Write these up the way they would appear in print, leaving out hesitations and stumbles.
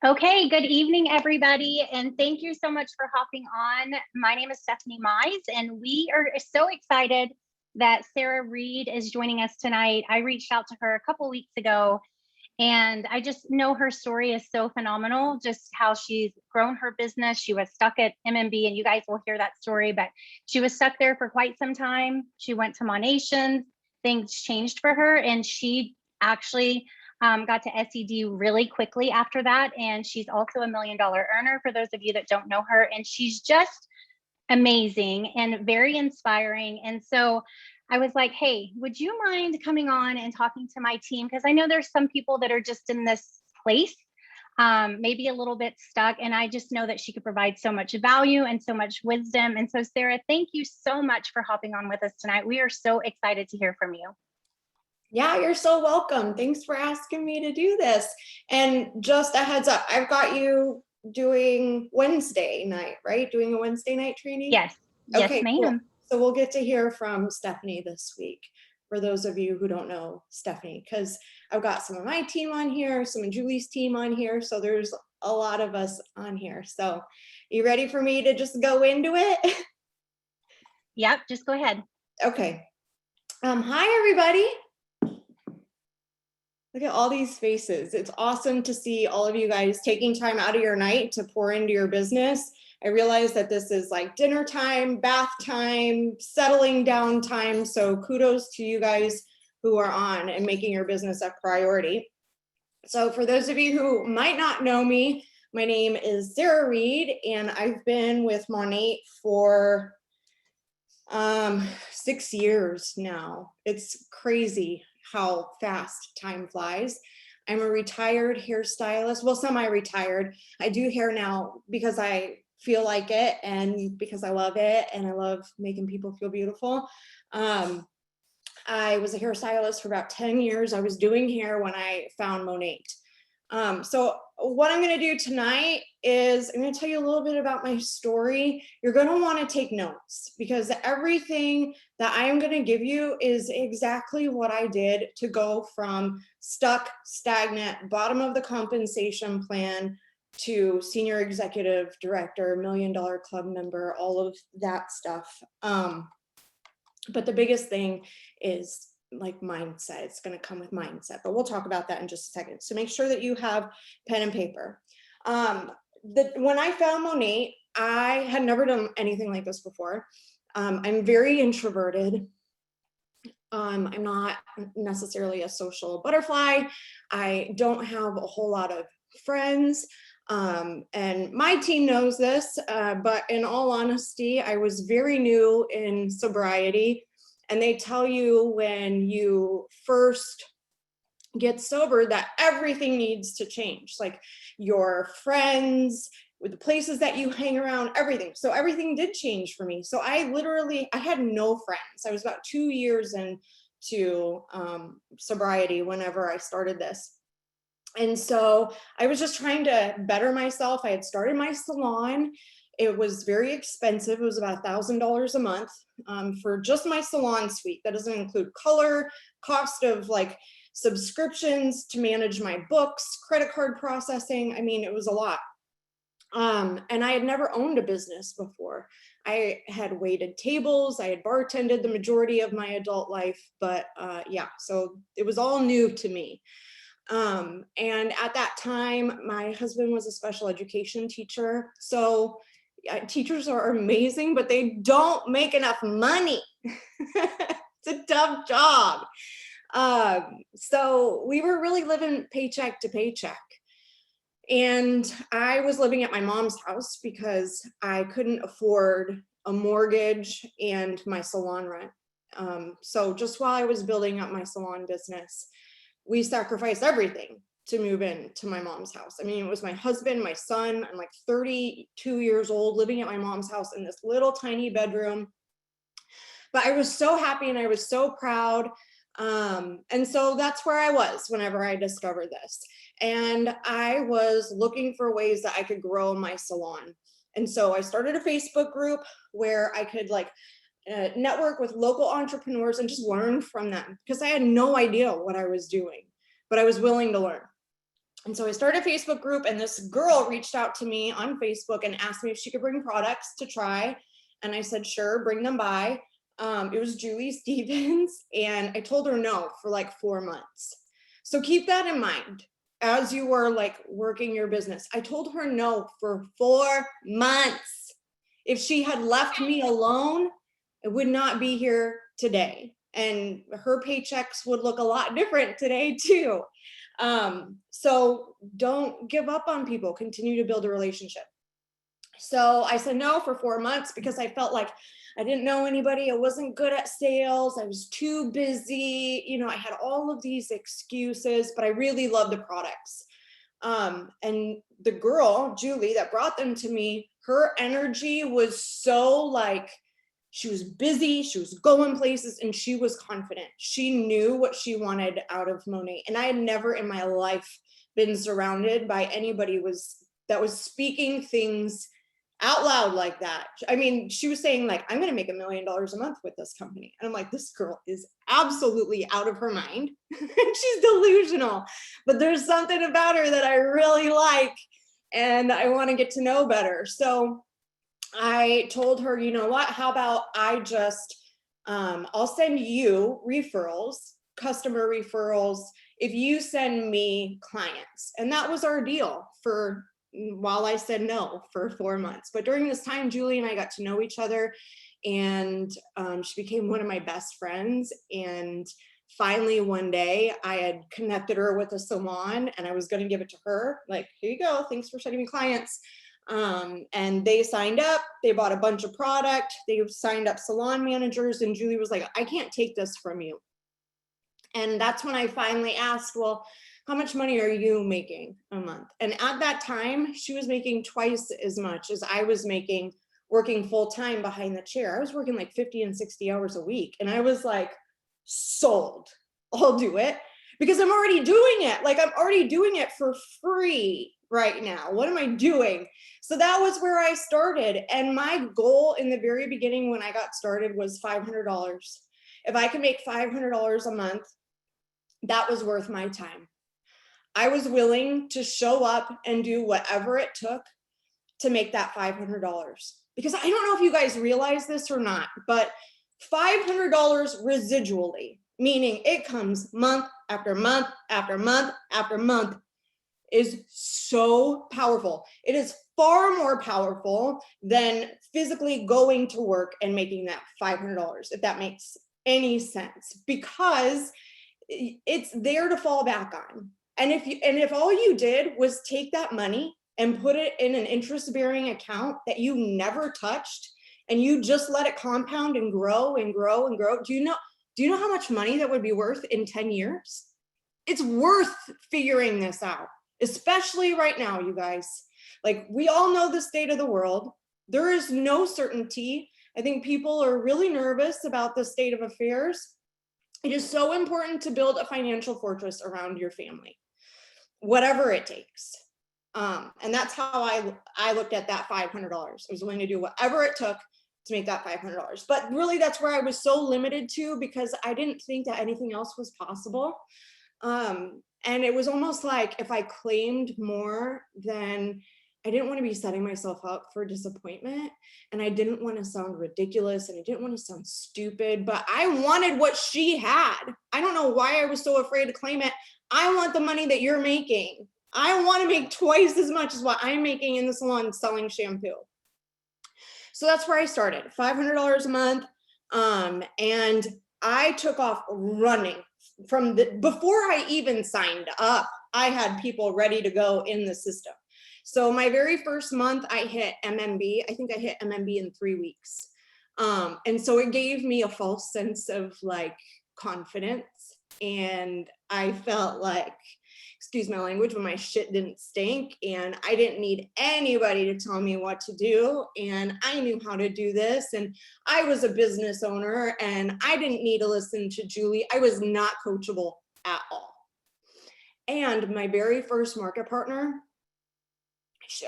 Okay, good evening, everybody, and thank you so much for hopping on. My name is Stephanie Mize, and we are so excited that Sara Reed is joining us tonight. I reached out to her a couple weeks ago, and I just know her story is so phenomenal, just how she's grown her business. She was stuck at MMB, and you guys will hear that story, but she was stuck there for quite some time. She went to Monations, things changed for her, and she actually got to SED really quickly after that. And she's also a $1 million earner for those of you that don't know her. And she's just amazing and very inspiring. And so I was like, hey, would you mind coming on and talking to my team? Because I know there's some people that are just in this place, maybe a little bit stuck. And I just know that she could provide so much value and so much wisdom. And so, Sara, thank you so much for hopping on with us tonight. We are so excited to hear from you. Yeah, you're so welcome. Thanks for asking me to do this. And just a heads up, I've got you doing Wednesday night, right? Doing a Wednesday night training? Yes. Okay, Yes, ma'am. cool. So we'll get to hear from Stephanie this week, for those of you who don't know Stephanie, because I've got some of my team on here, some of Julie's team on here. So there's a lot of us on here. So you ready for me to just go into it? Yep, just go ahead. Okay. Hi, everybody. Look at all these faces. It's awesome to see all of you guys taking time out of your night to pour into your business. I realize that this is like dinner time, bath time, settling down time. So kudos to you guys who are on and making your business a priority. So for those of you who might not know me, my name is Sara Reed, and I've been with Monate for 6 years now. It's crazy how fast time flies. I'm a retired hairstylist, well, semi-retired. I do hair now because I feel like it and because I love it and I love making people feel beautiful. I was a hairstylist for about 10 years. I was doing hair when I found Monate. So what I'm going to do tonight is I'm going to tell you a little bit about my story. You're going to want to take notes because everything that I am going to give you is exactly what I did to go from stuck, stagnant, bottom of the compensation plan to senior executive director, $1 million club member, all of that stuff. But the biggest thing is like mindset. It's going to come with mindset, but we'll talk about that in just a second. So make sure that you have pen and paper. When I found Monate, I had never done anything like this before. I'm very introverted. I'm not necessarily a social butterfly. I don't have a whole lot of friends. And my team knows this, but in all honesty, I was very new in sobriety. And they tell you when you first get sober that everything needs to change, like your friends, with the places that you hang around, everything. So everything did change for me. So I had no friends. I was about 2 years into sobriety whenever I started this. And so I was just trying to better myself. I had started my salon. It was very expensive. It was about $1,000 a month for just my salon suite. That doesn't include color, cost of like subscriptions to manage my books, credit card processing. I mean, it was a lot. And I had never owned a business before. I had waited tables, I had bartended the majority of my adult life, but yeah, so it was all new to me. And at that time, my husband was a special education teacher. So teachers are amazing, but they don't make enough money. It's a tough job. So we were really living paycheck to paycheck. And I was living at my mom's house because I couldn't afford a mortgage and my salon rent. So just while I was building up my salon business, we sacrificed everything to move into my mom's house. I mean, it was my husband, my son. I'm like 32 years old living at my mom's house in this little tiny bedroom. But I was so happy and I was so proud. And so that's where I was whenever I discovered this. And I was looking for ways that I could grow my salon. And so I started a Facebook group where I could network with local entrepreneurs and just learn from them because I had no idea what I was doing, but I was willing to learn. And so I started a Facebook group, and this girl reached out to me on Facebook and asked me if she could bring products to try. And I said, sure, bring them by. It was Julie Stevens, and I told her no for like 4 months. So keep that in mind as you are like working your business. I told her no for 4 months. If she had left me alone, I would not be here today. And her paychecks would look a lot different today too. So don't give up on people, continue to build a relationship. So I said no for 4 months because I felt like I didn't know anybody. I wasn't good at sales. I was too busy. You know, I had all of these excuses, but I really loved the products. And the girl, Julie, that brought them to me, her energy was so like, she was busy, she was going places, and she was confident. She knew what she wanted out of Monet. And I had never in my life been surrounded by anybody that was speaking things out loud like that. I mean, she was saying like, I'm going to make $1 million a month with this company. And I'm like, this girl is absolutely out of her mind. She's delusional, but there's something about her that I really like, and I want to get to know better. So I told her, you know what, how about I just, I'll send you referrals, customer referrals, if you send me clients. And that was our deal for, while I said no for 4 months. But during this time, Julie and I got to know each other, and she became one of my best friends. And finally, one day I had connected her with a salon, and I was going to give it to her. Like, here you go. Thanks for sending me clients. And they signed up, they bought a bunch of product, they signed up salon managers, and Julie was like, I can't take this from you. And that's when I finally asked, well, how much money are you making a month? And at that time, she was making twice as much as I was making working full time behind the chair. I was working like 50 and 60 hours a week. And I was like, sold, I'll do it, because I'm already doing it. Like, I'm already doing it for free right now. What am I doing? So that was where I started. And my goal in the very beginning when I got started was $500. If I could make $500 a month, that was worth my time. I was willing to show up and do whatever it took to make that $500. Because I don't know if you guys realize this or not, but $500 residually, meaning it comes month after month after month after month, is so powerful. It is far more powerful than physically going to work and making that $500, if that makes any sense, because it's there to fall back on. And if all you did was take that money and put it in an interest-bearing account that you never touched, and you just let it compound and grow and grow and grow, do you know how much money that would be worth in 10 years? It's worth figuring this out, especially right now, you guys. Like, we all know the state of the world. There is no certainty. I think people are really nervous about the state of affairs. It is so important to build a financial fortress around your family, whatever it takes. And that's how I looked at that $500. I was willing to do whatever it took to make that $500. But really, that's where I was so limited to, because I didn't think that anything else was possible. And it was almost like if I claimed more, then I didn't want to be setting myself up for disappointment, and I didn't want to sound ridiculous, and I didn't want to sound stupid, but I wanted what she had. I don't know why I was so afraid to claim it. I want the money that you're making. I want to make twice as much as what I'm making in the salon selling shampoo. So that's where I started, $500 a month. And I took off running from before I even signed up. I had people ready to go in the system. So my very first month I hit MMB. I think I hit MMB in 3 weeks. And so it gave me a false sense of like confidence. And I felt like, excuse my language, when my shit didn't stink, and I didn't need anybody to tell me what to do, and I knew how to do this, and I was a business owner, and I didn't need to listen to Julie. I was not coachable at all. And my very first market partner,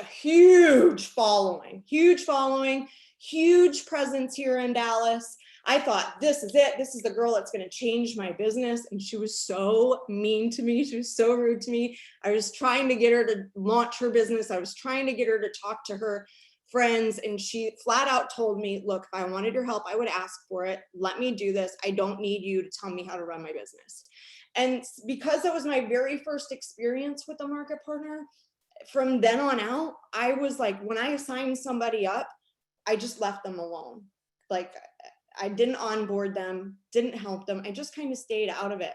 a huge following, huge presence here in Dallas. I thought, this is it. This is the girl that's going to change my business. And she was so mean to me. She was so rude to me. I was trying to get her to launch her business. I was trying to get her to talk to her friends. And she flat out told me, look, if I wanted your help, I would ask for it. Let me do this. I don't need you to tell me how to run my business. And because that was my very first experience with a market partner, from then on out, I was like, when I assigned somebody up, I just left them alone. Like, I didn't onboard them, didn't help them. I just kind of stayed out of it.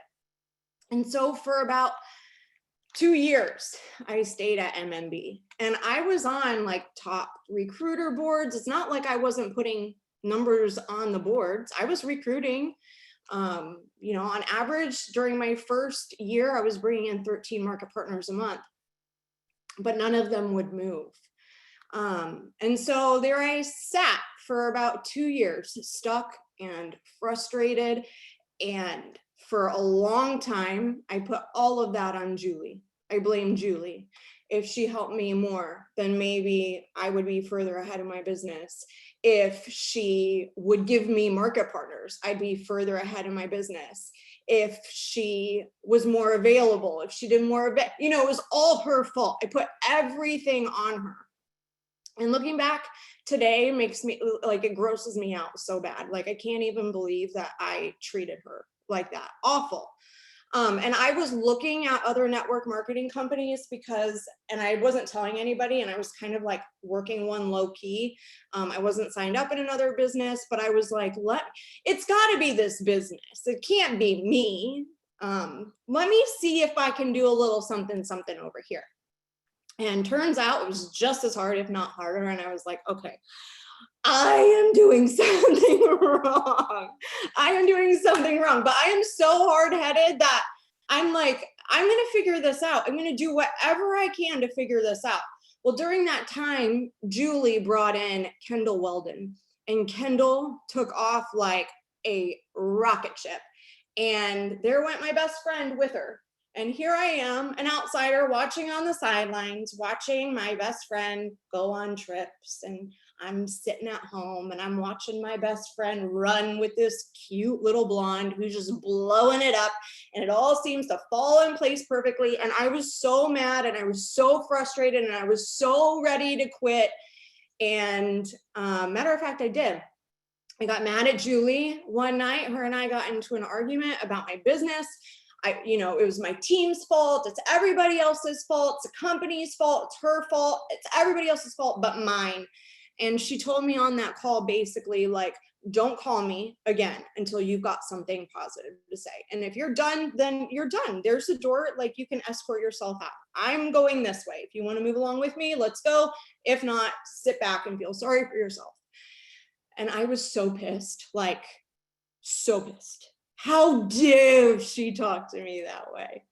And so for about 2 years, I stayed at MMB, and I was on like top recruiter boards. It's not like I wasn't putting numbers on the boards. I was recruiting. You know, on average during my first year, I was bringing in 13 market partners a month, but none of them would move. And so there I sat for about 2 years, stuck and frustrated. And for a long time, I put all of that on Julie. I blame Julie. If she helped me more, then maybe I would be further ahead of my business. If she would give me market partners, I'd be further ahead of my business. If she was more available, if she did more of it, you know, it was all her fault. I put everything on her. And looking back today makes me like, it grosses me out so bad. Like, I can't even believe that I treated her like that. Awful. And I was looking at other network marketing companies because, and I wasn't telling anybody, and I was kind of like working one low key. I wasn't signed up in another business, but I was like, it's got to be this business. It can't be me. Let me see if I can do a little something over here. And turns out it was just as hard, if not harder. And I was like, okay, I am doing something wrong. I am doing something wrong, but I am so hard-headed that I'm like, I'm going to figure this out. I'm going to do whatever I can to figure this out. Well, during that time, Julie brought in Kendall Weldon, and Kendall took off like a rocket ship. And there went my best friend with her. And here I am, an outsider, watching on the sidelines, watching my best friend go on trips. And I'm sitting at home and I'm watching my best friend run with this cute little blonde who's just blowing it up. And it all seems to fall in place perfectly. And I was so mad, and I was so frustrated, and I was so ready to quit. And matter of fact, I did. I got mad at Julie one night. Her and I got into an argument about my business. It was my team's fault. It's everybody else's fault. It's the company's fault. It's her fault. It's everybody else's fault but mine. And she told me on that call, basically, like, don't call me again until you've got something positive to say. And if you're done, then you're done. There's the door. Like, you can escort yourself out. I'm going this way. If you want to move along with me, let's go. If not, sit back and feel sorry for yourself. And I was so pissed, like, so pissed. How dare she talk to me that way?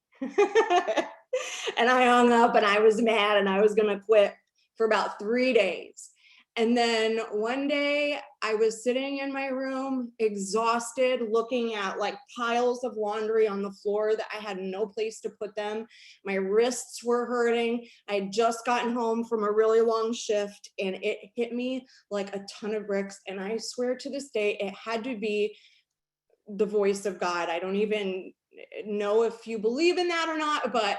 And I hung up, and I was mad, and I was going to quit for about 3 days. And then one day I was sitting in my room, exhausted, looking at like piles of laundry on the floor that I had no place to put them. My wrists were hurting. I had just gotten home from a really long shift, and it hit me like a ton of bricks. And I swear to this day, it had to be the voice of God. I don't even know if you believe in that or not, but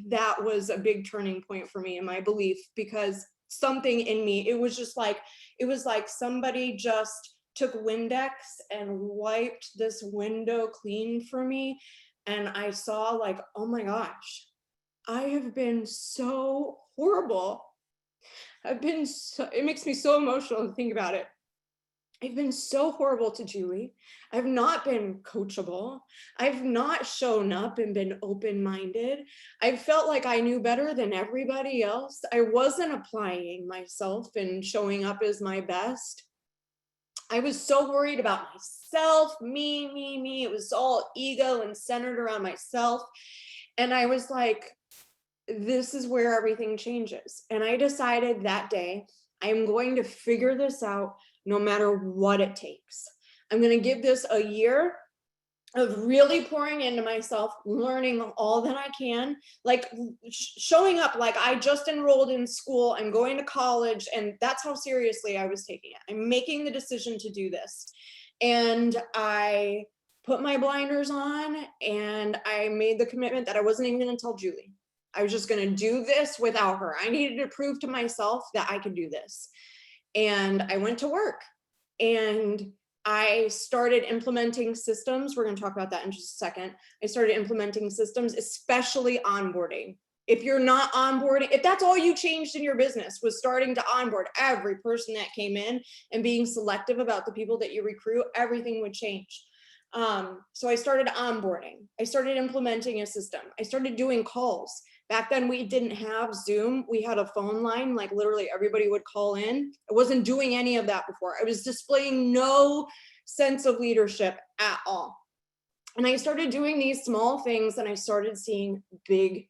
that was a big turning point for me in my belief, because something in me, it was like somebody just took Windex and wiped this window clean for me. And I saw, like, oh my gosh, I have been so horrible. It makes me so emotional to think about it. I've been so horrible to Julie. I've not been coachable. I've not shown up and been open-minded. I felt like I knew better than everybody else. I wasn't applying myself and showing up as my best. I was so worried about myself, me. It was all ego and centered around myself. And I was like, this is where everything changes. And I decided that day, I am going to figure this out no matter what it takes. I'm going to give this a year of really pouring into myself, learning all that I can, like showing up like I just enrolled in school and going to college. And that's how seriously I was taking it. I'm making the decision to do this. And I put my blinders on and I made the commitment that I wasn't even going to tell Julie. I was just going to do this without her. I needed to prove to myself that I could do this. And I went to work and I started implementing systems. We're going to talk about that in just a second. I started implementing systems, especially onboarding. If you're not onboarding, if that's all you changed in your business was starting to onboard every person that came in and being selective about the people that you recruit, everything would change. So I started onboarding. I started implementing a system. I started doing calls. Back then we didn't have Zoom. We had a phone line, like literally everybody would call in. I wasn't doing any of that before. I was displaying no sense of leadership at all. And I started doing these small things and I started seeing big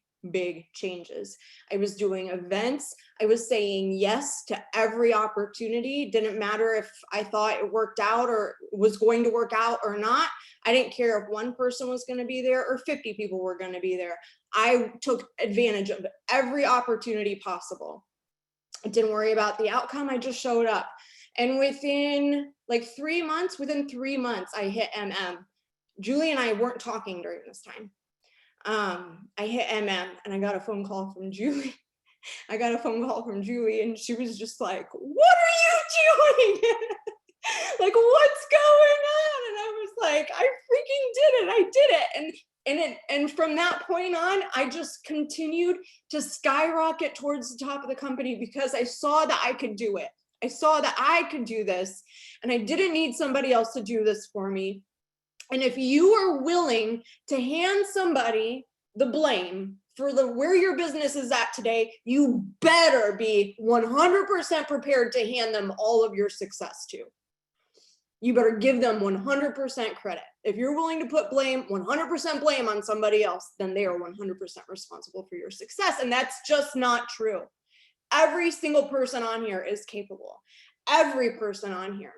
changes. I was doing events. I was saying yes to every opportunity. Didn't matter if I thought it worked out or was going to work out or not. I didn't care if one person was going to be there or 50 people were going to be there. I took advantage of every opportunity possible. I didn't worry about the outcome. I just showed up. And within 3 months, I hit MM. Julie and I weren't talking during this time. I hit MM and I got a phone call from Julie. And she was just like, "What are you doing?" Like, "What's going on?" And I was like, "I freaking did it. I did it." And from that point on, I just continued to skyrocket towards the top of the company because I saw that I could do it. I saw that I could do this and I didn't need somebody else to do this for me. And if you are willing to hand somebody the blame for where your business is at today, you better be 100% prepared to hand them all of your success to. You better give them 100% credit. If you're willing to put 100% blame on somebody else, then they are 100% responsible for your success. And that's just not true. Every single person on here is capable. Every person on here.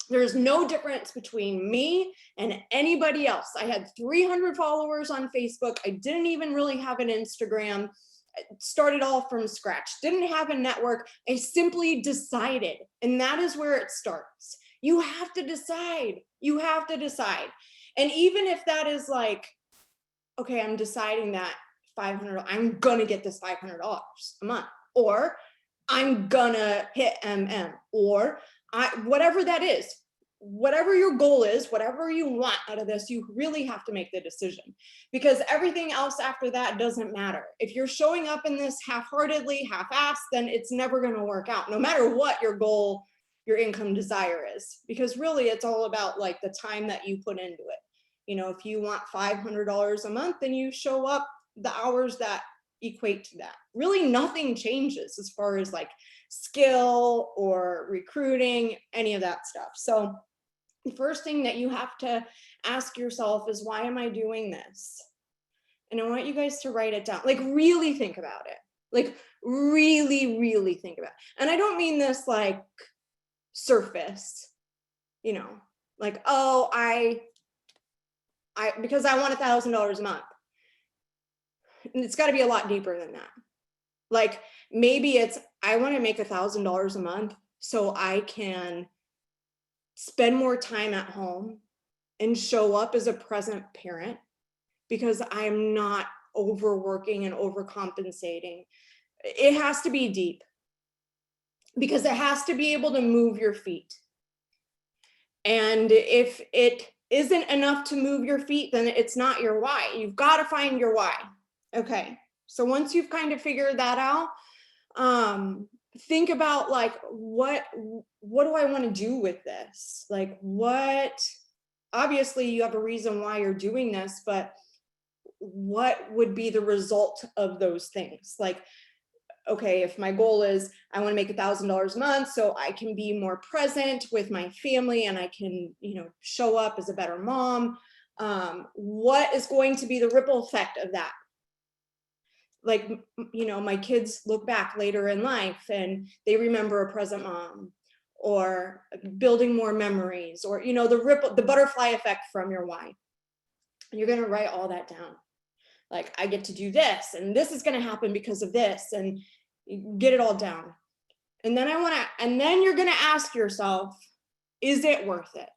There's no difference between me and anybody else. I had 300 followers on Facebook. I didn't even really have an Instagram. I started all from scratch. Didn't have a network. I simply decided. And that is where it starts. You have to decide. You have to decide. And even if that is like, okay, I'm deciding that I'm going to get this $500 a month, or I'm going to hit MM, or whatever that is, whatever your goal is, whatever you want out of this, you really have to make the decision, because everything else after that doesn't matter. If you're showing up in this half-heartedly, half-assed, then it's never going to work out, no matter what your goal, your income desire is, because really it's all about like the time that you put into it. You know, if you want $500 a month, then you show up the hours that equate to that. Really nothing changes as far as like skill or recruiting, any of that stuff. So the first thing that you have to ask yourself is, why am I doing this? And I want you guys to write it down. Like, really think about it. Like, really, really think about it. And I don't mean this like surface, you know, like, oh, because I want $1,000 a month. And it's got to be a lot deeper than that. Like, maybe it's, I want to make $1,000 a month so I can spend more time at home and show up as a present parent, because I'm not overworking and overcompensating. It has to be deep, because it has to be able to move your feet. And if it isn't enough to move your feet, then it's not your why. You've got to find your why. Okay. So once you've kind of figured that out, think about like, what do I want to do with this? Like, obviously you have a reason why you're doing this, but what would be the result of those things? Like, okay, if my goal is I want to make $1,000 a month so I can be more present with my family and I can, you know, show up as a better mom, what is going to be the ripple effect of that? Like, you know, my kids look back later in life and they remember a present mom, or building more memories, or, you know, the butterfly effect from your why. And you're going to write all that down. Like, I get to do this and this is going to happen because of this, and get it all down. And then you're going to ask yourself, is it worth it?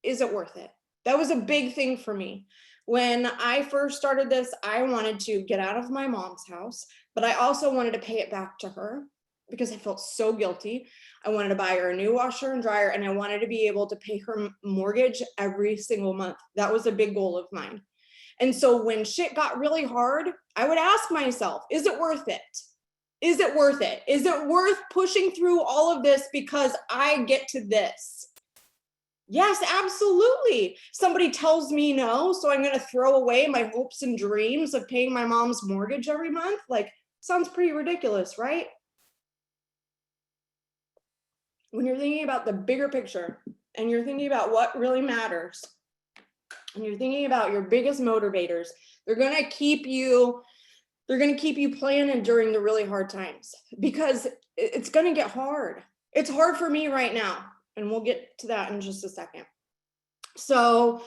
is it worth it? That was a big thing for me. When I first started this, I wanted to get out of my mom's house, but I also wanted to pay it back to her because I felt so guilty. I wanted to buy her a new washer and dryer, and I wanted to be able to pay her mortgage every single month. That was a big goal of mine. And so when shit got really hard, I would ask myself, is it worth it? Is it worth it? Is it worth pushing through all of this because I get to this? Yes, absolutely. Somebody tells me no, so I'm going to throw away my hopes and dreams of paying my mom's mortgage every month. Like, sounds pretty ridiculous, right? When you're thinking about the bigger picture and you're thinking about what really matters and you're thinking about your biggest motivators, they're going to keep you planning during the really hard times because it's going to get hard. It's hard for me right now, and we'll get to that in just a second. So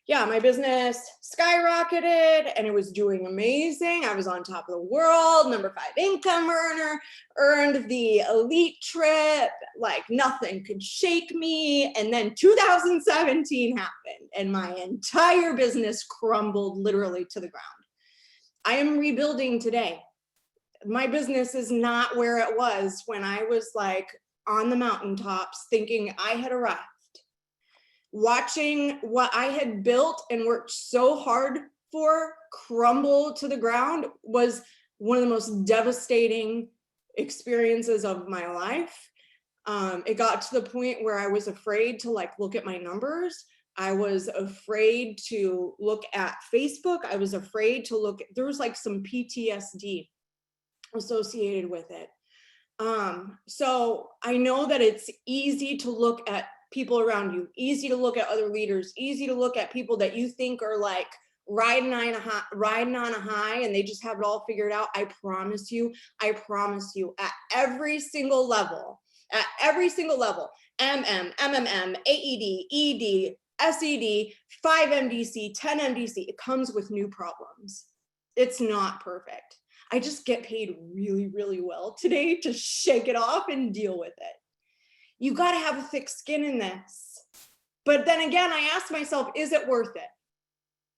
yeah, my business skyrocketed and it was doing amazing. I was on top of the world, #5 income earner, earned the elite trip, like nothing could shake me. And then 2017 happened and my entire business crumbled literally to the ground. I am rebuilding today. My business is not where it was when I was like on the mountaintops thinking I had arrived. Watching what I had built and worked so hard for crumble to the ground was one of the most devastating experiences of my life. It got to the point where I was afraid to like look at my numbers. I was afraid to look at Facebook. I was afraid to look, there was like some PTSD associated with it. So I know that it's easy to look at people around you, easy to look at other leaders, easy to look at people that you think are like riding on a high and they just have it all figured out. I promise you, at every single level, MMM, AED, ED, SED, 5 MDC, 10 MDC, it comes with new problems. It's not perfect. I just get paid really, really well today to shake it off and deal with it. You got to have a thick skin in this. But then again, I asked myself, is it worth it?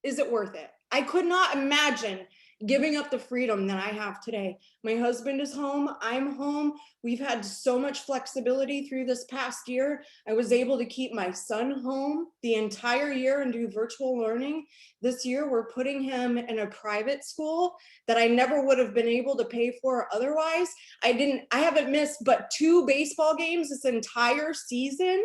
Is it worth it? I could not imagine giving up the freedom that I have today. My husband is home. I'm home. We've had so much flexibility through this past year. I was able to keep my son home the entire year and do virtual learning. This year, we're putting him in a private school that I never would have been able to pay for otherwise. I haven't missed but 2 baseball games this entire season.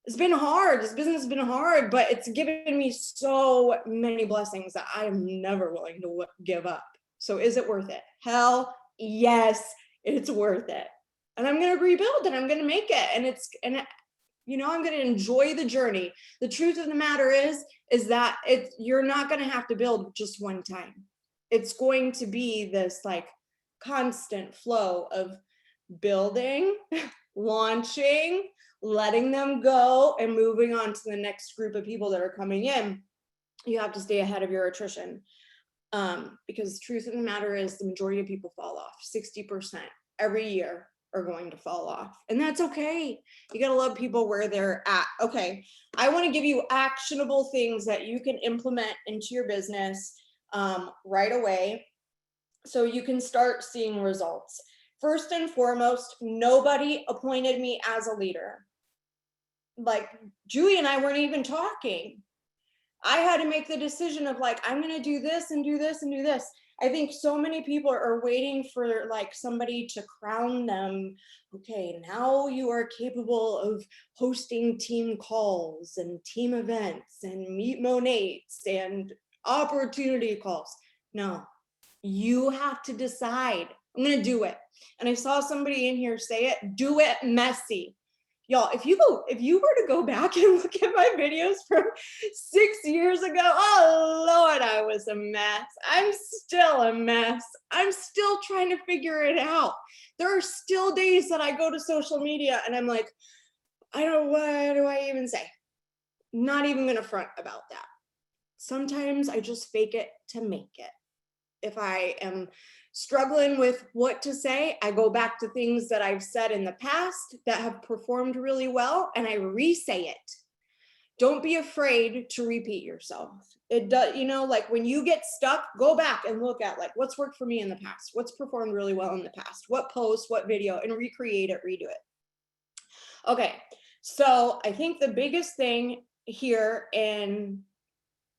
It's been hard. This business has been hard, but it's given me so many blessings that I am never willing to give up. So is it worth it? Hell yes, it's worth it. And I'm going to rebuild and I'm going to make it. And I'm going to enjoy the journey. The truth of the matter is that you're not going to have to build just one time. It's going to be this like constant flow of building, launching, letting them go, and moving on to the next group of people that are coming in. You have to stay ahead of your attrition. Because the truth of the matter is the majority of people fall off. 60% every year are going to fall off. And that's okay. You got to love people where they're at. Okay. I want to give you actionable things that you can implement into your business right away so you can start seeing results. First and foremost, nobody appointed me as a leader. Like Julie and I weren't even talking. I had to make the decision of like, I'm going to do this and do this and do this. I think so many people are waiting for like somebody to crown them. Okay, now you are capable of hosting team calls and team events and meet Monates and opportunity calls. No, you have to decide. I'm going to do it. And I saw somebody in here say it, do it messy. Y'all, if you were to go back and look at my videos from 6 years ago, oh Lord, I was a mess. I'm still a mess. I'm still trying to figure it out. There are still days that I go to social media and I'm like, what do I even say? Not even gonna front about that. Sometimes I just fake it to make it. if I am struggling with what to say, I go back to things that I've said in the past that have performed really well, and I re-say it. Don't be afraid to repeat yourself. It does, you know, like when you get stuck, go back and look at like what's worked for me in the past, what's performed really well in the past, what post, what video, and recreate it, redo it. Okay, so I think the biggest thing here in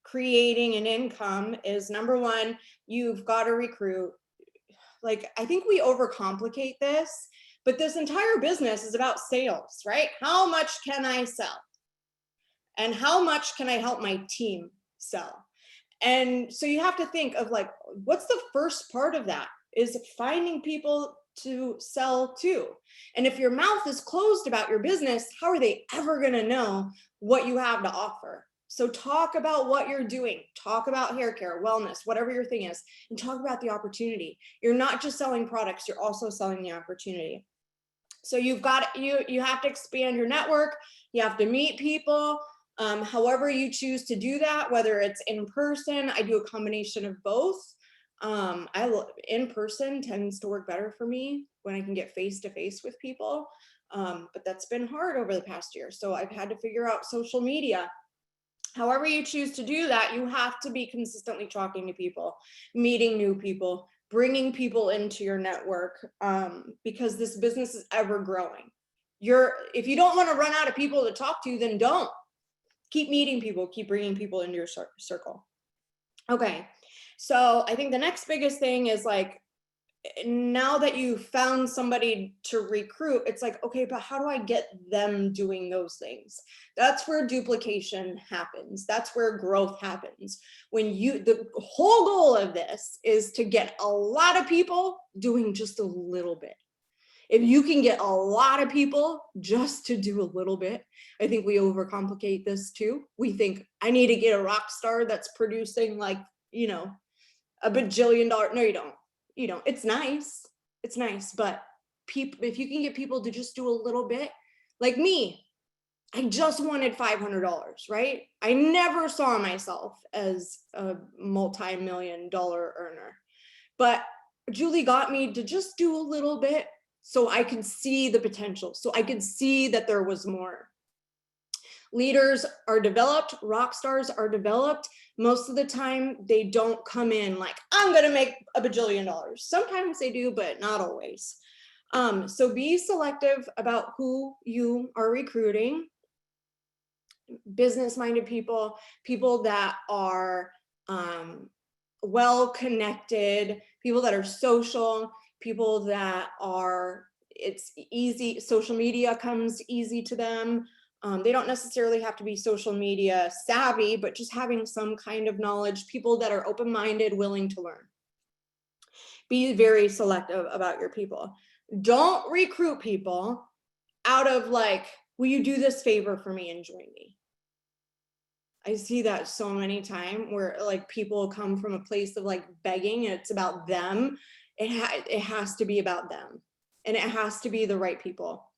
creating an income is, number one, you've got to recruit. Like, I think we overcomplicate this, but this entire business is about sales, right? How much can I sell? And how much can I help my team sell? And so you have to think of like, what's the first part of that? Is finding people to sell to. And if your mouth is closed about your business, how are they ever going to know what you have to offer? So talk about what you're doing, talk about hair care, wellness, whatever your thing is, and talk about the opportunity. You're not just selling products, you're also selling the opportunity. So you have to expand your network, you have to meet people, however you choose to do that, whether it's in person. I do a combination of both. In person tends to work better for me when I can get face to face with people. But that's been hard over the past year. So I've had to figure out social media. However you choose to do that, you have to be consistently talking to people, meeting new people, bringing people into your network, because this business is ever growing. If you don't want to run out of people to talk to, then don't. Keep meeting people, keep bringing people into your circle. Okay, so I think the next biggest thing is like, now that you found somebody to recruit, it's like, okay, but how do I get them doing those things? That's where duplication happens. That's where growth happens. The whole goal of this is to get a lot of people doing just a little bit. If you can get a lot of people just to do a little bit, I think we overcomplicate this too. We think I need to get a rock star that's producing like, you know, a bajillion dollar. No, you don't. You know, it's nice, but if you can get people to just do a little bit, like me, I just wanted $500, right? I never saw myself as a multi-million-dollar earner, but Julie got me to just do a little bit so I could see the potential, so I could see that there was more. Leaders are developed, rock stars are developed. Most of the time, they don't come in like, I'm gonna make a bajillion dollars. Sometimes they do, but not always. So be selective about who you are recruiting. Business-minded people, people that are well-connected, people that are social, people that are, it's easy, social media comes easy to them. They don't necessarily have to be social media savvy, but just having some kind of knowledge, people that are open-minded, willing to learn. Be very selective about your people. Don't recruit people out of like, will you do this favor for me and join me? I see that so many times where like people come from a place of like begging and it's about them. It has to be about them, and it has to be the right people.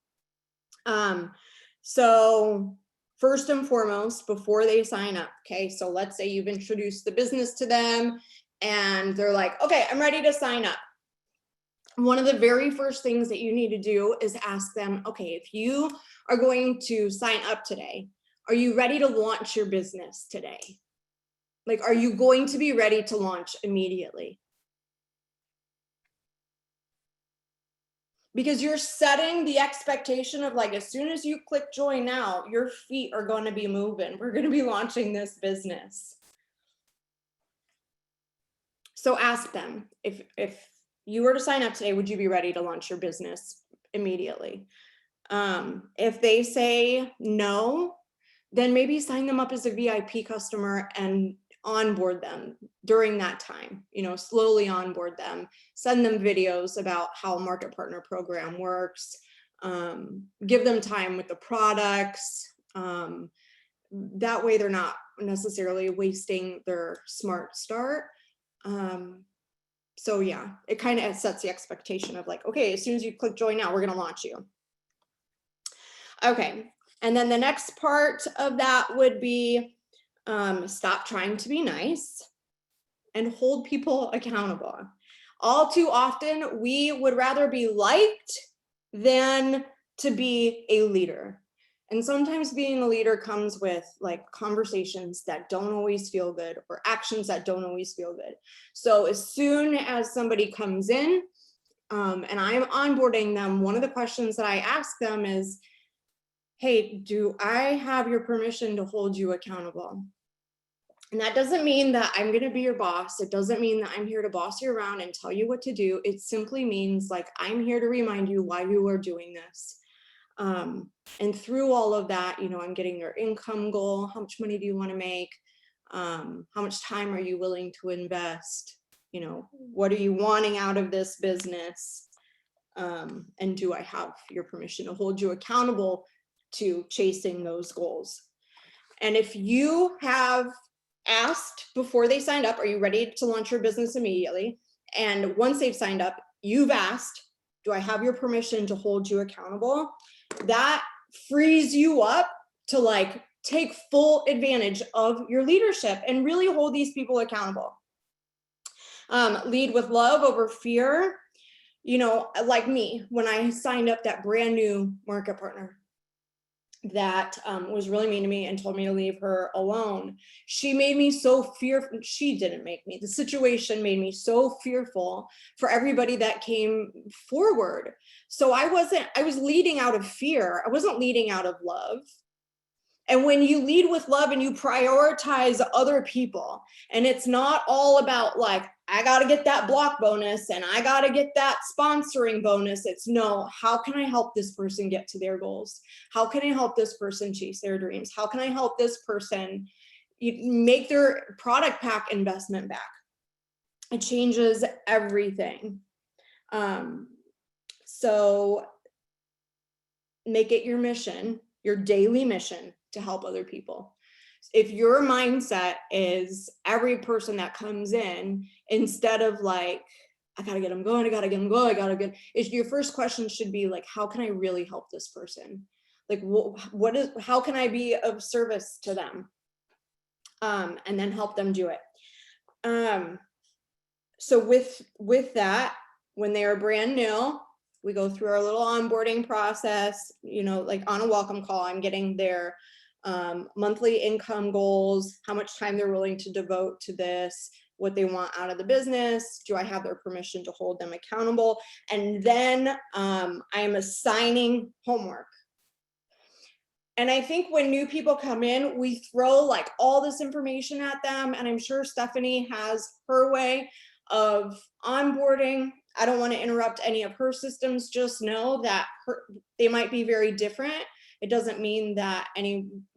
So first and foremost, before they sign up, okay, so let's say you've introduced the business to them and they're like, okay, I'm ready to sign up. One of the very first things that you need to do is ask them, okay, if you are going to sign up today, are you ready to launch your business today? Like, are you going to be ready to launch immediately? Because you're setting the expectation of like, as soon as you click join now, your feet are going to be moving. We're going to be launching this business. So ask them, if you were to sign up today, would you be ready to launch your business immediately? If they say no, then maybe sign them up as a VIP customer and onboard them during that time, you know, slowly onboard them, send them videos about how Market Partner Program works, give them time with the products. That way they're not necessarily wasting their smart start. So yeah, it kind of sets the expectation of like, okay, as soon as you click join now, we're going to launch you. Okay. And then the next part of that would be, stop trying to be nice and hold people accountable. All too often, we would rather be liked than to be a leader. And sometimes being a leader comes with like conversations that don't always feel good or actions that don't always feel good. So as soon as somebody comes in and I'm onboarding them, one of the questions that I ask them is, hey, do I have your permission to hold you accountable? And that doesn't mean that I'm going to be your boss. It doesn't mean that I'm here to boss you around and tell you what to do. It simply means like, I'm here to remind you why you are doing this. And through all of that, you know, I'm getting their income goal. How much money do you want to make? How much time are you willing to invest? You know, what are you wanting out of this business? And do I have your permission to hold you accountable to chasing those goals? And if you have asked before they signed up, are you ready to launch your business immediately? And once they've signed up, you've asked, do I have your permission to hold you accountable? That frees you up to like take full advantage of your leadership and really hold these people accountable. Lead with love over fear. You know, like me, when I signed up that brand new market partner that was really mean to me and told me to leave her alone, she made me so fearful. She didn't make me. The situation made me so fearful for everybody that came forward. So I was leading out of fear. I wasn't leading out of love. And when you lead with love and you prioritize other people, and it's not all about like, I got to get that block bonus and I got to get that sponsoring bonus. It's no, how can I help this person get to their goals? How can I help this person chase their dreams? How can I help this person make their product pack investment back? It changes everything. So make it your mission, your daily mission, to help other people. If your mindset is every person that comes in, instead of like, I gotta get them going, I gotta get them going, your first question should be like, how can I really help this person? Like, how can I be of service to them? And then help them do it. So with that, when they are brand new, we go through our little onboarding process, you know, like on a welcome call, I'm getting their monthly income goals, how much time they're willing to devote to this, what they want out of the business, do I have their permission to hold them accountable? And then I am assigning homework. And I think when new people come in, we throw like all this information at them. And I'm sure Stephanie has her way of onboarding. I don't want to interrupt any of her systems. Just know that they might be very different. It doesn't mean that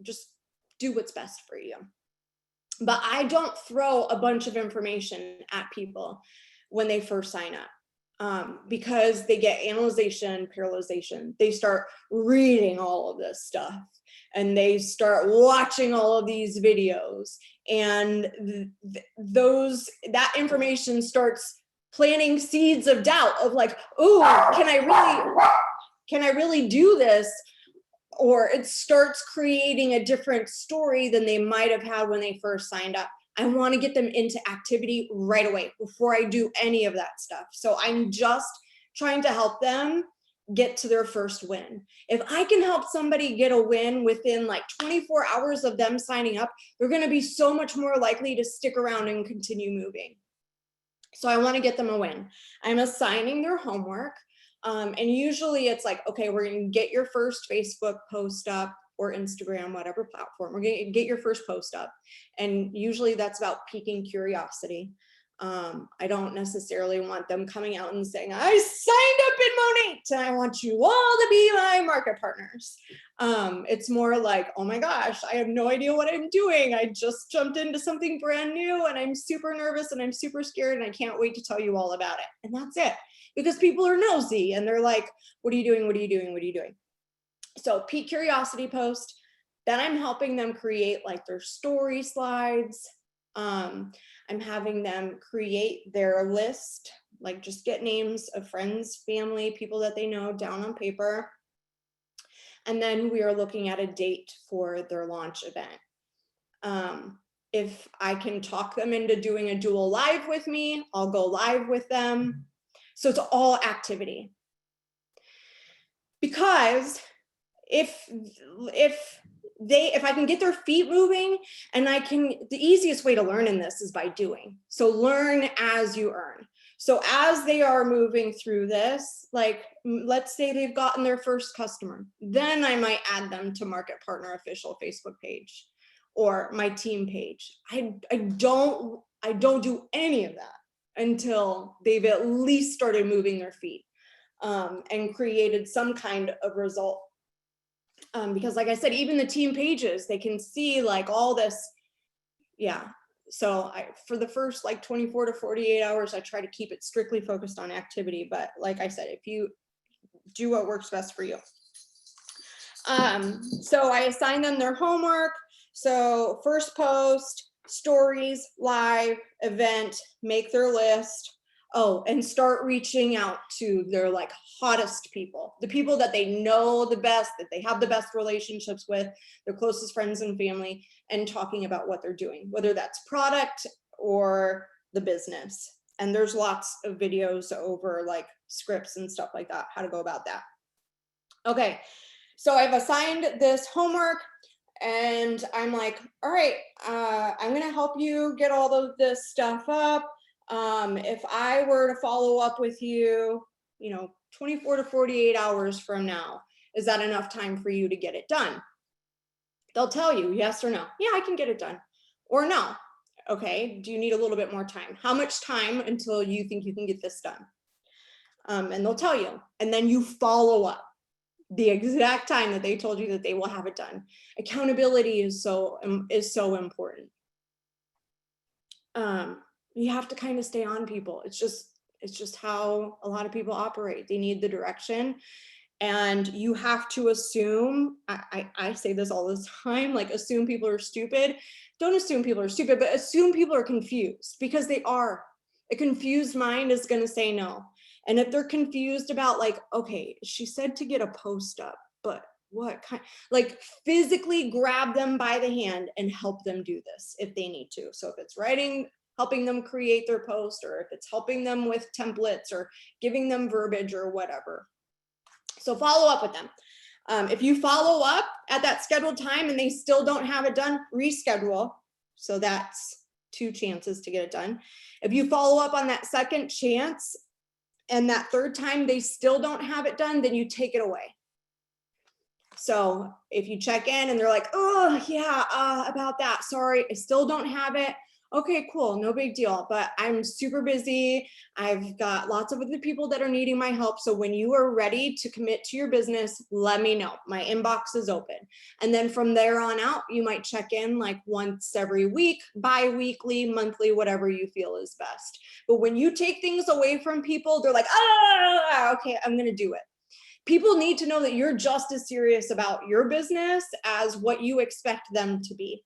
just do what's best for you. But I don't throw a bunch of information at people when they first sign up, because they get analyzation, paralyzation. They start reading all of this stuff and they start watching all of these videos, and that information starts planting seeds of doubt of like, oh, can I really do this? Or it starts creating a different story than they might have had when they first signed up. I want to get them into activity right away before I do any of that stuff. So I'm just trying to help them get to their first win. If I can help somebody get a win within like 24 hours of them signing up, they're going to be so much more likely to stick around and continue moving. So I want to get them a win. I'm assigning their homework. And usually it's like, okay, we're going to get your first Facebook post up, or Instagram, whatever platform. We're going to get your first post up. And usually that's about piquing curiosity. I don't necessarily want them coming out and saying, I signed up in Monate and I want you all to be my market partners. It's more like, oh my gosh, I have no idea what I'm doing. I just jumped into something brand new and I'm super nervous and I'm super scared and I can't wait to tell you all about it. And that's it. Because people are nosy and they're like, what are you doing? What are you doing? What are you doing? So pique curiosity post. Then I'm helping them create like their story slides. I'm having them create their list, like just get names of friends, family, people that they know down on paper. And then we are looking at a date for their launch event. If I can talk them into doing a dual live with me, I'll go live with them. So it's all activity. Because if I can get their feet moving, and the easiest way to learn in this is by doing. So learn as you earn. So as they are moving through this, like let's say they've gotten their first customer, then I might add them to Market Partner official Facebook page or my team page. I don't do any of that until they've at least started moving their feet and created some kind of result. Because like I said, even the team pages, they can see like all this. Yeah. So for the first like 24 to 48 hours, I try to keep it strictly focused on activity. But like I said, if you do what works best for you. So I assign them their homework. So first post, stories, live, event, make their list. Oh, and start reaching out to their like hottest people, the people that they know the best, that they have the best relationships with, their closest friends and family, and talking about what they're doing, whether that's product or the business. And there's lots of videos over like scripts and stuff like that, how to go about that. Okay, so I've assigned this homework and I'm like, all right, I'm gonna help you get all of this stuff up. If I were to follow up with you, 24 to 48 hours from now, is that enough time for you to get it done? They'll tell you yes or no. Yeah, I can get it done. Or no. Okay, do you need a little bit more time? How much time until you think you can get this done? And they'll tell you, and then you follow up the exact time that they told you that they will have it done. Accountability is so important. You have to kind of stay on people. It's just how a lot of people operate. They need the direction, and you have to assume, I say this all the time, like assume people are stupid. Don't assume people are stupid, but assume people are confused, because they are. A confused mind is going to say no. And if they're confused about like, okay, she said to get a post up, but what kind, like physically grab them by the hand and help them do this if they need to. So if it's writing, helping them create their post, or if it's helping them with templates or giving them verbiage or whatever. So follow up with them. If you follow up at that scheduled time and they still don't have it done, reschedule. So that's 2 chances to get it done. If you follow up on that second chance and that third time they still don't have it done, then you take it away. So if you check in and they're like, oh yeah, about that, sorry, I still don't have it. Okay, cool, no big deal, but I'm super busy. I've got lots of other people that are needing my help. So when you are ready to commit to your business, let me know. My inbox is open. And then from there on out, you might check in like once every week, bi-weekly, monthly, whatever you feel is best. But when you take things away from people, they're like, okay, I'm gonna do it. People need to know that you're just as serious about your business as what you expect them to be.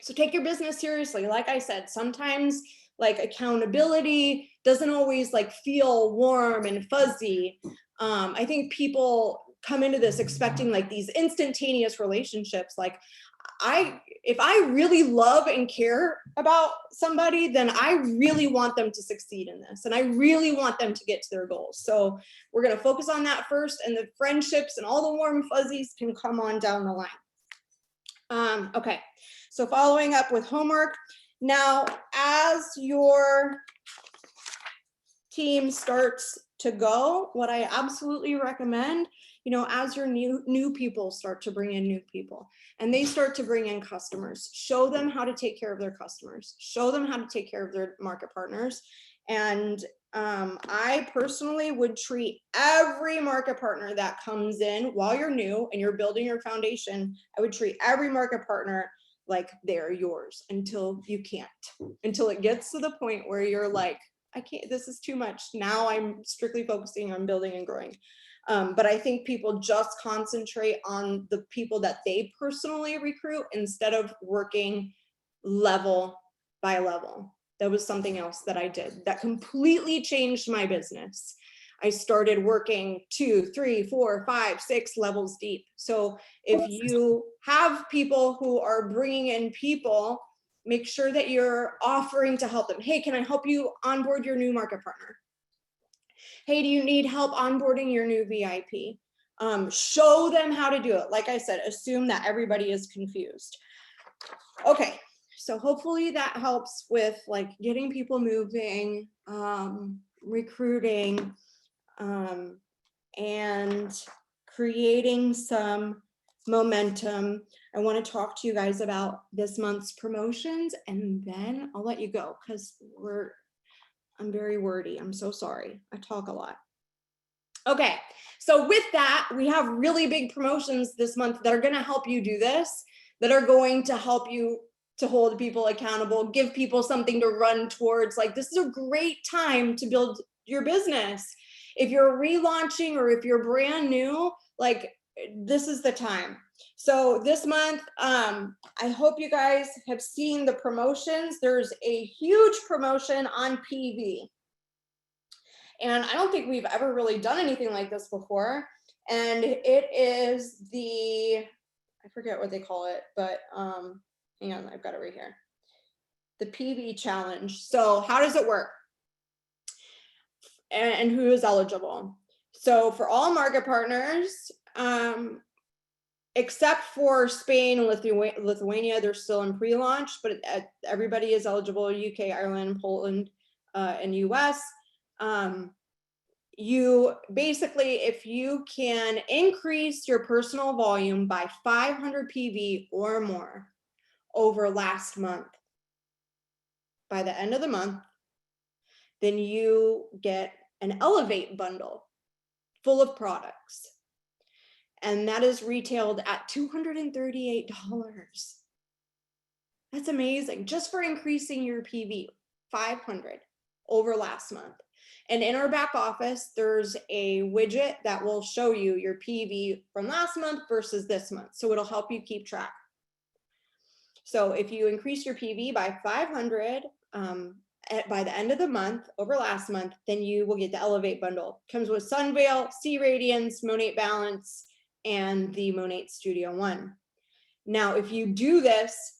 So take your business seriously. Like I said, sometimes like accountability doesn't always like feel warm and fuzzy. I think people come into this expecting like these instantaneous relationships. Like if I really love and care about somebody, then I really want them to succeed in this. And I really want them to get to their goals. So we're going to focus on that first, and the friendships and all the warm fuzzies can come on down the line. Okay. So following up with homework. Now, as your team starts to go, what I absolutely recommend, as your new people start to bring in new people and they start to bring in customers, show them how to take care of their customers, show them how to take care of their market partners. And I personally would treat every market partner that comes in while you're new and you're building your foundation. I would treat every market partner like they're yours until you can't, until it gets to the point where you're like, I can't, this is too much. Now I'm strictly focusing on building and growing. But I think people just concentrate on the people that they personally recruit instead of working level by level. That was something else that I did that completely changed my business. I started working 2, 3, 4, 5, 6 levels deep. So if you have people who are bringing in people make sure that you're offering to help them. Hey, can I help you onboard your new market partner? Hey, do you need help onboarding your new VIP? Show them how to do it. Like I said, assume that everybody is confused. Okay, so hopefully that helps with like getting people moving, recruiting, and creating some momentum. I want to talk to you guys about this month's promotions, and then I'll let you go because I'm very wordy. I'm so sorry. I talk a lot. Okay, so with that, we have really big promotions this month that are going to help you do this, that are going to help you to hold people accountable, give people something to run towards. Like, this is a great time to build your business. If you're relaunching or if you're brand new, like, this is the time. So this month, I hope you guys have seen the promotions. There's a huge promotion on PV. And I don't think we've ever really done anything like this before. And it is the, I forget what they call it, but hang on, I've got it right here. The PV challenge. So how does it work? And who is eligible? So for all market partners, except for Spain and Lithuania, they're still in pre-launch, but everybody is eligible, UK, Ireland, Poland, and US. You basically, if you can increase your personal volume by 500 PV or more over last month, by the end of the month, then you get an Elevate bundle full of products. And that is retailed at $238. That's amazing, just for increasing your PV, 500 over last month. And in our back office, there's a widget that will show you your PV from last month versus this month. So it'll help you keep track. So if you increase your PV by 500 by the end of the month over last month, then you will get the Elevate bundle. Comes with Sunveil, C Radiance, Monate Balance, and the Monate Studio One. Now, if you do this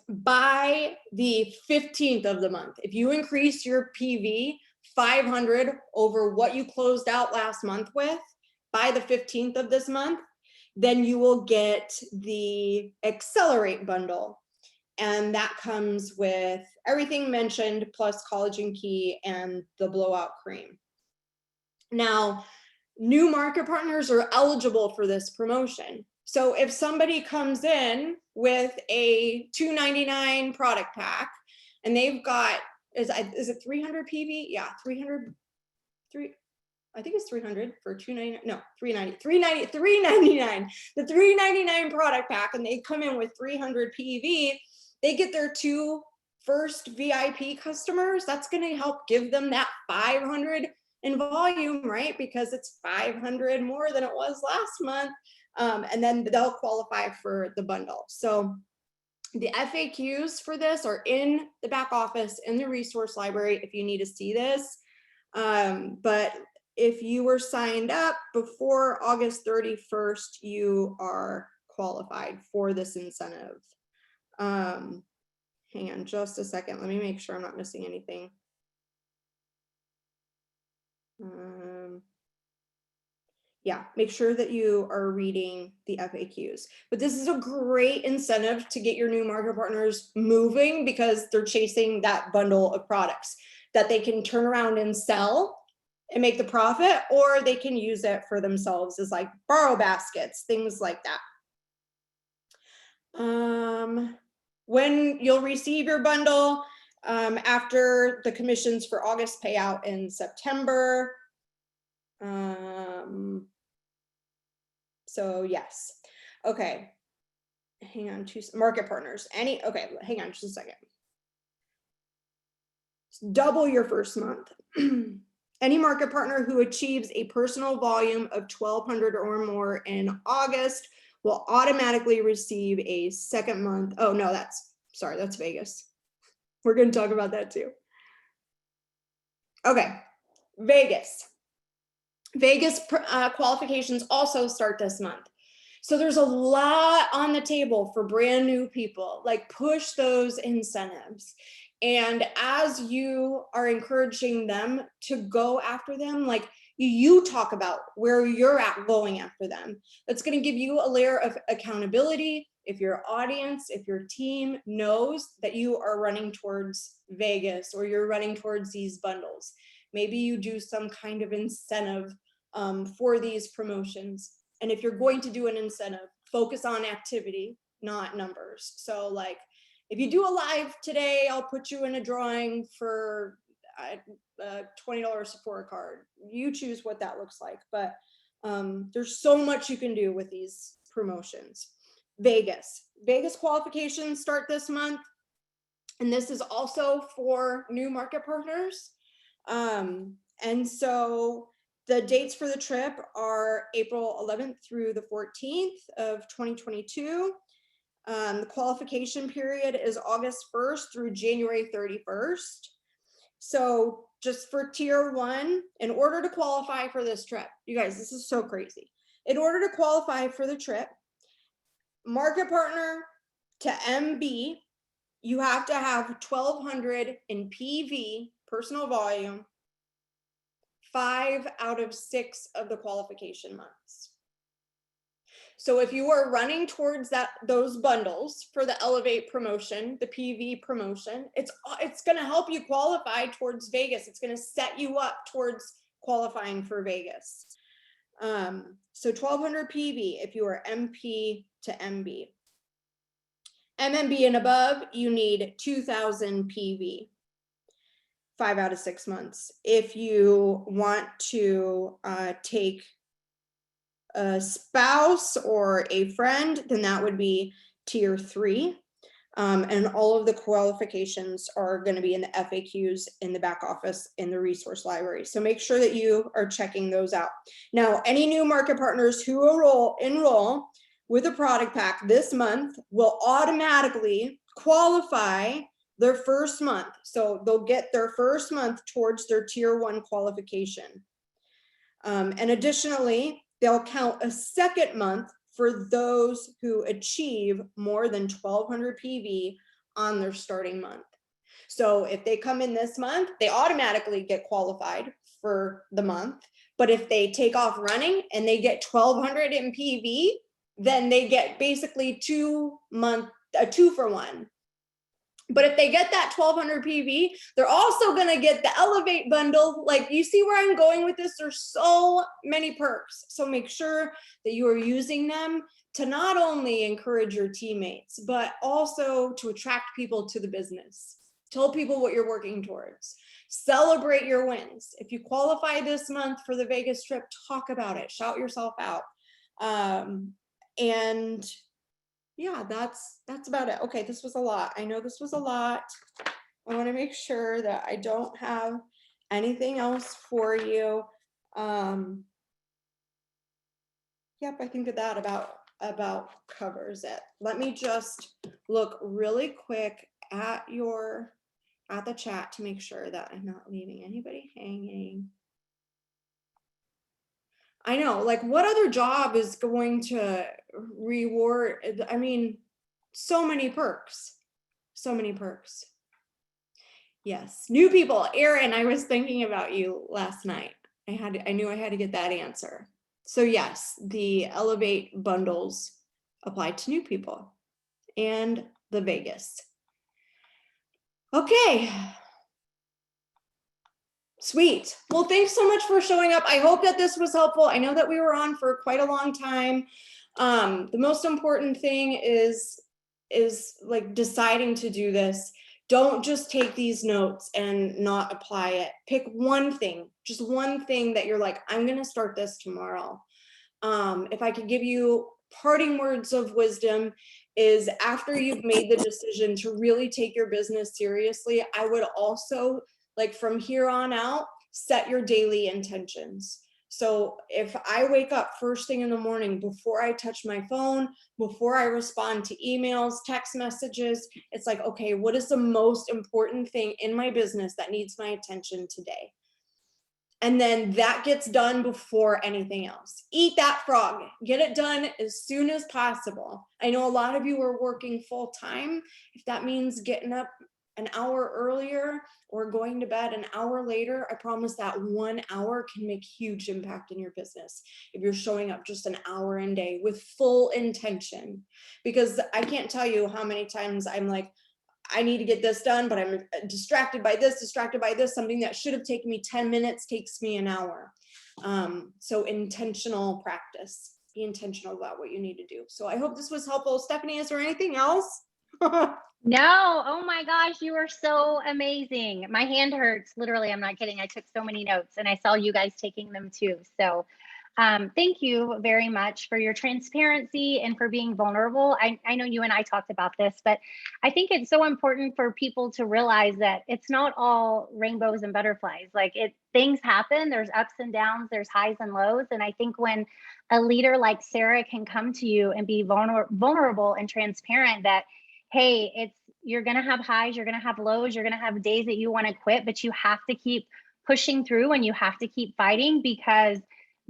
by the 15th of the month, if you increase your PV 500 over what you closed out last month with by the 15th of this month, then you will get the Accelerate bundle. And that comes with everything mentioned, plus Collagen Key and the Blowout Cream. Now, new market partners are eligible for this promotion. So if somebody comes in with a $299 product pack and they've got, is it 300 PV? Yeah, 300, I think it's 300 for $299, no, $399. The $399 product pack, and they come in with 300 PV, they get their two first VIP customers. That's going to help give them that 500 in volume, right? Because it's 500 more than it was last month. And then they'll qualify for the bundle. So the FAQs for this are in the back office, in the resource library, if you need to see this. But if you were signed up before August 31st, you are qualified for this incentive. Hang on just a second. Let me make sure I'm not missing anything. Yeah, make sure that you are reading the FAQs. But this is a great incentive to get your new market partners moving, because they're chasing that bundle of products that they can turn around and sell and make the profit, or they can use it for themselves as like borrow baskets, things like that. When you'll receive your bundle, after the commissions for August payout in September. So yes, okay. Hang on, market partners. Okay, hang on just a second. Double your first month. Any market partner who achieves a personal volume of 1,200 or more in August will automatically receive a second month. Oh no, that's Vegas. We're going to talk about that too. Okay, Vegas qualifications also start this month. So there's a lot on the table for brand new people, like push those incentives. And as you are encouraging them to go after them, like you talk about where you're at going after them. That's going to give you a layer of accountability. If your audience, if your team knows that you are running towards Vegas or you're running towards these bundles, maybe you do some kind of incentive for these promotions. And if you're going to do an incentive, focus on activity, not numbers. So like, if you do a live today, I'll put you in a drawing for a $20 Sephora card. You choose what that looks like. But there's so much you can do with these promotions. Vegas qualifications start this month. And this is also for new market partners. And so the dates for the trip are April 11th through the 14th of 2022. The qualification period is August 1st through January 31st. So just for tier 1, in order to qualify for this trip, you guys, this is so crazy. In order to qualify for the trip, market partner to MB, you have to have 1,200 in PV, personal volume, 5 out of 6 of the qualification months. So if you are running towards those bundles for the Elevate promotion, the PV promotion, it's going to help you qualify towards Vegas. It's going to set you up towards qualifying for Vegas. So 1,200 PV if you are MP to MB. MMB and above, you need 2,000 PV. 5 out of 6 months. If you want to take a spouse or a friend, then that would be tier 3. And all of the qualifications are going to be in the FAQs in the back office in the resource library. So make sure that you are checking those out. Now, any new market partners who enroll with a product pack this month will automatically qualify their first month. So they'll get their first month towards their tier 1 qualification. And additionally, they'll count a second month for those who achieve more than 1,200 PV on their starting month. So if they come in this month, they automatically get qualified for the month. But if they take off running and they get 1,200 in PV, then they get basically 2 for 1. But if they get that 1,200 PV, they're also going to get the Elevate bundle. Like, you see where I'm going with this? There's so many perks. So make sure that you are using them to not only encourage your teammates, but also to attract people to the business. Tell people what you're working towards. Celebrate your wins. If you qualify this month for the Vegas trip, talk about it. Shout yourself out. And yeah, that's about it. Okay, this was a lot. I know this was a lot. I want to make sure that I don't have anything else for you. Yep, I think that about covers it. Let me just look really quick at the chat to make sure that I'm not leaving anybody hanging. I know, like, what other job is going to reward? I mean, so many perks. Yes, new people. Erin, I was thinking about you last night. I knew I had to get that answer. So yes, the Elevate bundles apply to new people and the Vegas. Okay. Sweet. Well, thanks so much for showing up. I hope that this was helpful. I know that we were on for quite a long time. The most important thing is like deciding to do this. Don't just take these notes and not apply it. Pick one thing, just one thing that you're like, I'm going to start this tomorrow. If I could give you parting words of wisdom, is after you've made the decision to really take your business seriously, I would also, like, from here on out, set your daily intentions. So if I wake up first thing in the morning, before I touch my phone, before I respond to emails, text messages, it's like, okay, what is the most important thing in my business that needs my attention today? And then that gets done before anything else. Eat that frog, get it done as soon as possible. I know a lot of you are working full time. If that means getting up an hour earlier or going to bed an hour later, I promise that 1 hour can make huge impact in your business. If you're showing up just an hour a day with full intention, because I can't tell you how many times I'm like, I need to get this done, but I'm distracted by this. Something that should have taken me 10 minutes takes me an hour. So intentional practice. Be intentional about what you need to do. So I hope this was helpful. Stephanie, is there anything else? No, oh my gosh, you are so amazing. My hand hurts, literally, I'm not kidding. I took so many notes and I saw you guys taking them too. So thank you very much for your transparency and for being vulnerable. I know you and I talked about this, but I think it's so important for people to realize that it's not all rainbows and butterflies. Like things happen, there's ups and downs, there's highs and lows. And I think when a leader like Sara can come to you and be vulnerable and transparent that, hey, you're going to have highs, you're going to have lows, you're going to have days that you want to quit, but you have to keep pushing through and you have to keep fighting, because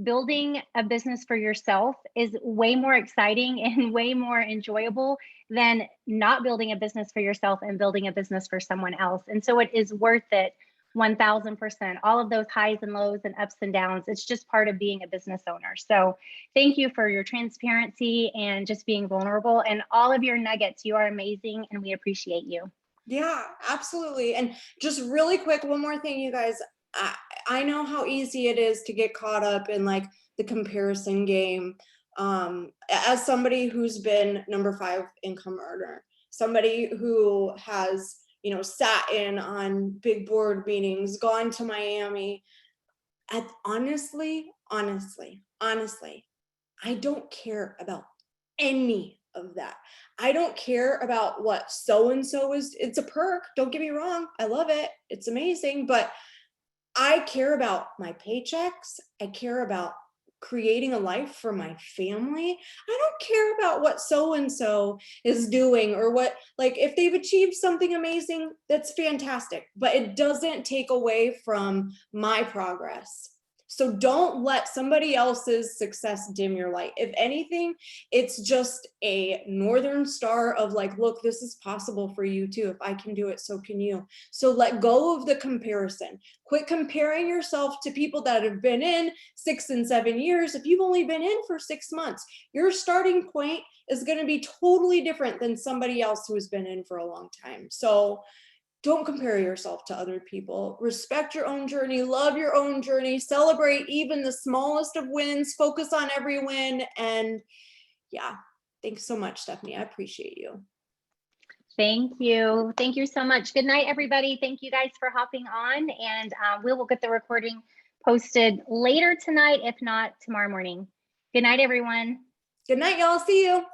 building a business for yourself is way more exciting and way more enjoyable than not building a business for yourself and building a business for someone else. And so it is worth it 1000%. All of those highs and lows and ups and downs, it's just part of being a business owner. So thank you for your transparency and just being vulnerable and all of your nuggets. You are amazing and we appreciate you. Yeah, absolutely. And just really quick, one more thing, you guys. I know how easy it is to get caught up in like the comparison game. As somebody who's been number 5 income earner, somebody who has, sat in on big board meetings, gone to Miami, honestly, I don't care about any of that. I don't care about what so-and-so is. It's a perk. Don't get me wrong. I love it. It's amazing. But I care about my paychecks. I care about creating a life for my family. I don't care about what so-and-so is doing or what, like, if they've achieved something amazing, that's fantastic, but it doesn't take away from my progress. So don't let somebody else's success dim your light. If anything, it's just a northern star of like, look, this is possible for you too. If I can do it, so can you. So let go of the comparison. Quit comparing yourself to people that have been in 6 and 7 years. If you've only been in for 6 months, your starting point is going to be totally different than somebody else who has been in for a long time. So don't compare yourself to other people. Respect your own journey, love your own journey, celebrate even the smallest of wins, focus on every win. And yeah, thanks so much, Stephanie. I appreciate you. Thank you. Thank you so much. Good night, everybody. Thank you guys for hopping on, and we will get the recording posted later tonight, if not tomorrow morning. Good night, everyone. Good night, y'all. See you.